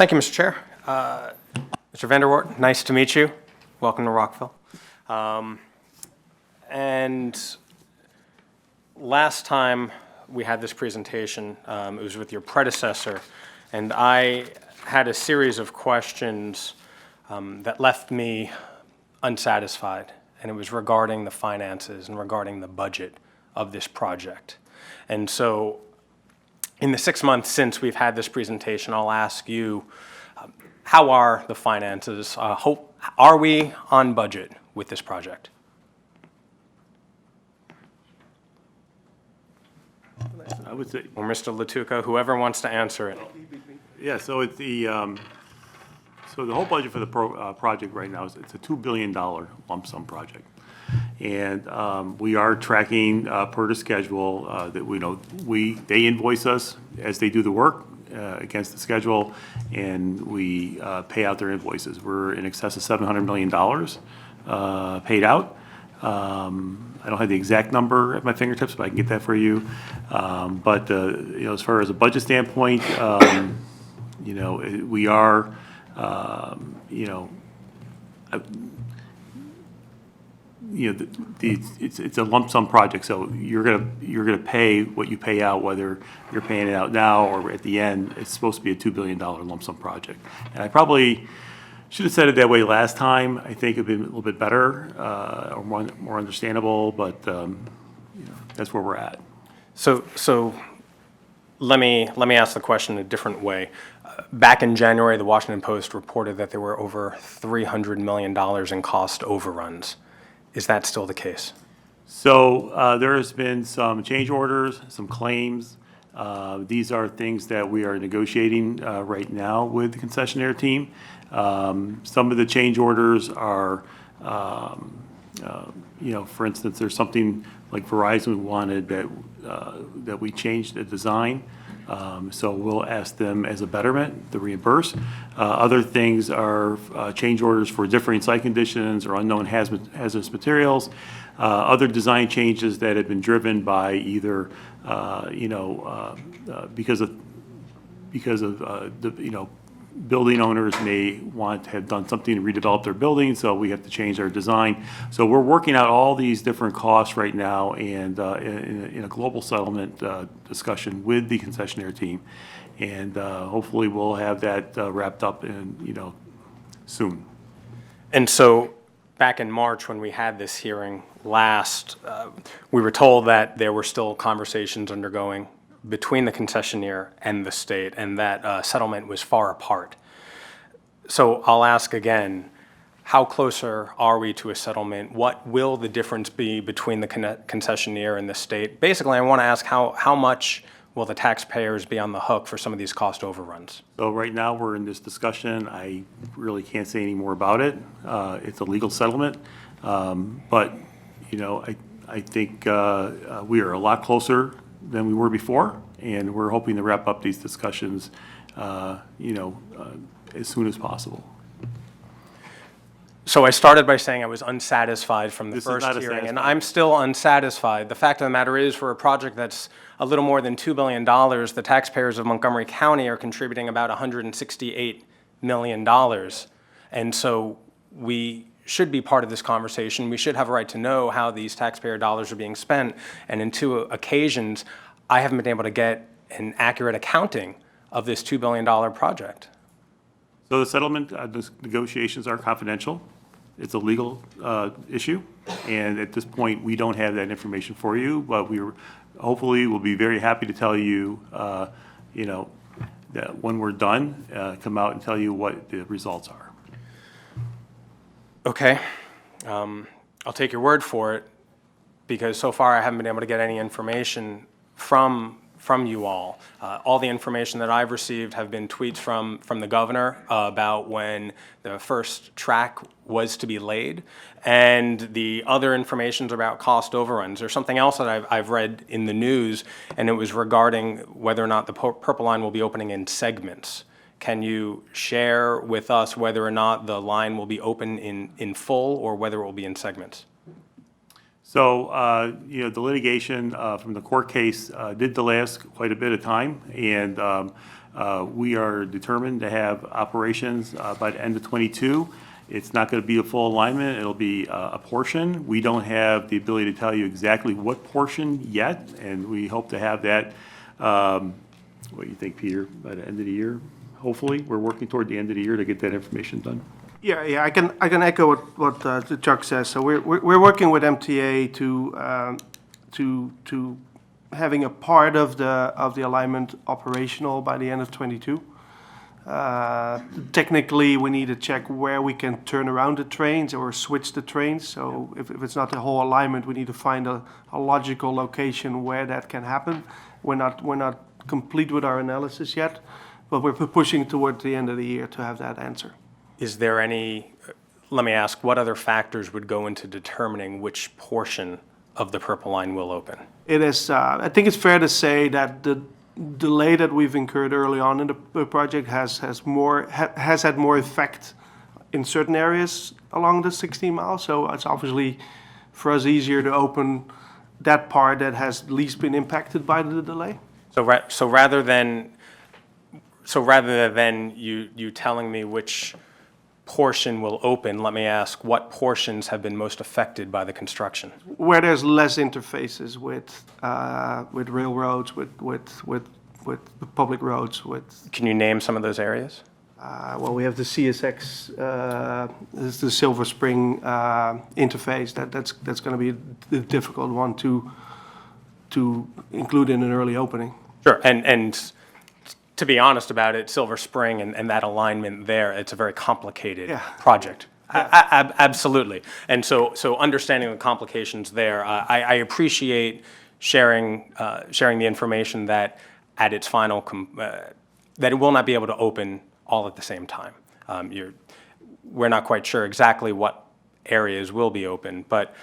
Thank you, Mr. Chair. Mr. Vanderwart, nice to meet you. Welcome to Rockville. And last time we had this presentation, it was with your predecessor, and I had a series of questions that left me unsatisfied, and it was regarding the finances and regarding the budget of this project. And so in the 6 months since we've had this presentation, I'll ask you, how are the finances? Are we on budget with this project? I would say, Or Mr. Latuca, whoever wants to answer it. yeah, so it's so the whole budget for the project right now it's a $2 billion lump sum project. And we are tracking per the schedule that they invoice us as they do the work against the schedule, and we pay out their invoices. We're in excess of $700 million paid out. I don't have the exact number at my fingertips, but I can get that for you. But as far as a budget standpoint, we are, it's a lump sum project, so you're gonna pay what you pay out, whether you're paying it out now or at the end. It's supposed to be a $2 billion lump sum project, and I probably should have said it that way last time. I think it'd been a little bit better or more understandable, but that's where we're at. So let me ask the question a different way. Back in January, the Washington Post reported that there were over $300 million in cost overruns. Is that still the case? So there has been some change orders, some claims. These are things that we are negotiating right now with the concessionaire team. Some of the change orders are, for instance, there's something like Verizon wanted that we changed the design. So we'll ask them as a betterment to reimburse. Other things are change orders for differing site conditions or unknown hazardous materials. Other design changes that have been driven by either, because of building owners may want to have done something to redevelop their building, so we have to change our design. So we're working out all these different costs right now, and in a global settlement discussion with the concessionaire team, and hopefully we'll have that wrapped up in soon. And so back in March when we had this hearing last, we were told that there were still conversations undergoing between the concessionaire and the state, and that settlement was far apart. So I'll ask again, how closer are we to a settlement? What will the difference be between the concessionaire and the state? Basically, I want to ask how much will the taxpayers be on the hook for some of these cost overruns? So right now we're in this discussion. I really can't say any more about it. It's a legal settlement, but I think we are a lot closer than we were before, and we're hoping to wrap up these discussions, as soon as possible. So I started by saying I was unsatisfied from the first hearing, and I'm still unsatisfied. The fact of the matter is, for a project that's a little more than $2 billion, the taxpayers of Montgomery County are contributing about $168 million. And so we should be part of this conversation. We should have a right to know how these taxpayer dollars are being spent. And in 2 occasions, I haven't been able to get an accurate accounting of this $2 billion project. So the settlement negotiations are confidential. It's a legal issue, and at this point, we don't have that information for you. But hopefully we'll be very happy to tell you, that when we're done, come out and tell you what the results are. Okay, I'll take your word for it, because so far I haven't been able to get any information from you all. All the information that I've received have been tweets from the governor about when the first track was to be laid, and the other information's about cost overruns. There's something else that I've read in the news, and it was regarding whether or not the Purple Line will be opening in segments. Can you share with us whether or not the line will be open in full or whether it will be in segments? So, the litigation from the court case did delay us quite a bit of time, and We are determined to have operations by the end of '22. It's not going to be a full alignment, it'll be a portion. We don't have the ability to tell you exactly what portion yet, and we hope to have that, what do you think, Peter, by the end of the year? Hopefully, we're working toward the end of the year to get that information done. Yeah, I can echo what Chuck says. So we're working with MTA to having a part of the alignment operational by the end of '22. Technically, we need to check where we can turn around the trains or switch the trains. So if it's not the whole alignment, we need to find a logical location where that can happen. We're not complete with our analysis yet, but we're pushing toward the end of the year to have that answer. Is there any, let me ask, what other factors would go into determining which portion of the Purple Line will open? It is, I think it's fair to say that the delay that we've incurred early on in the project has had more effect in certain areas along the 16 miles. So it's obviously for us easier to open that part that has least been impacted by the delay. So rather than you telling me which portion will open, let me ask, what portions have been most affected by the construction? Where there's less interfaces with railroads, with public roads, Can you name some of those areas? well, we have the CSX, this is the Silver Spring interface. That's going to be the difficult one to include in an early opening. Sure, and to be honest about it, Silver Spring and that alignment there, it's a very complicated Yeah. project. Absolutely. And so understanding the complications there, I appreciate sharing the information that at its final, that it will not be able to open all at the same time. We're not quite sure exactly what areas will be open, but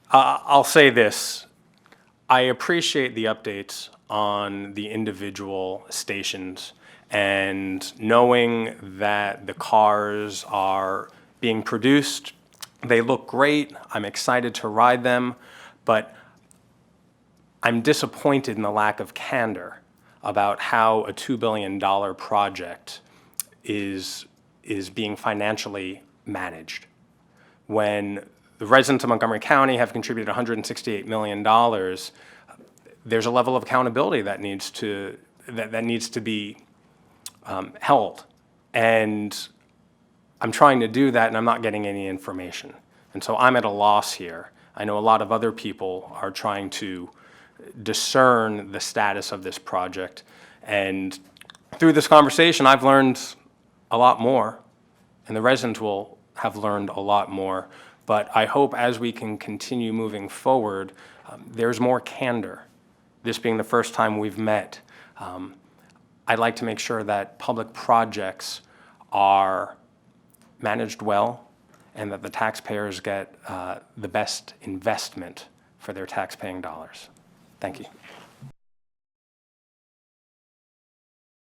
I'll say this. I appreciate the updates on the individual stations and knowing that the cars are being produced. They look great. I'm excited to ride them, but I'm disappointed in the lack of candor about how a $2 billion project is being financially managed. When the residents of Montgomery County have contributed $168 million, there's a level of accountability that needs to be held. And I'm trying to do that, and I'm not getting any information. And so I'm at a loss here. I know a lot of other people are trying to discern the status of this project. And through this conversation, I've learned a lot more, and the residents will have learned a lot more. But I hope as we can continue moving forward, there's more candor. This being the first time we've met, I'd like to make sure that public projects are managed well and that the taxpayers get the best investment for their tax-paying dollars. Thank you.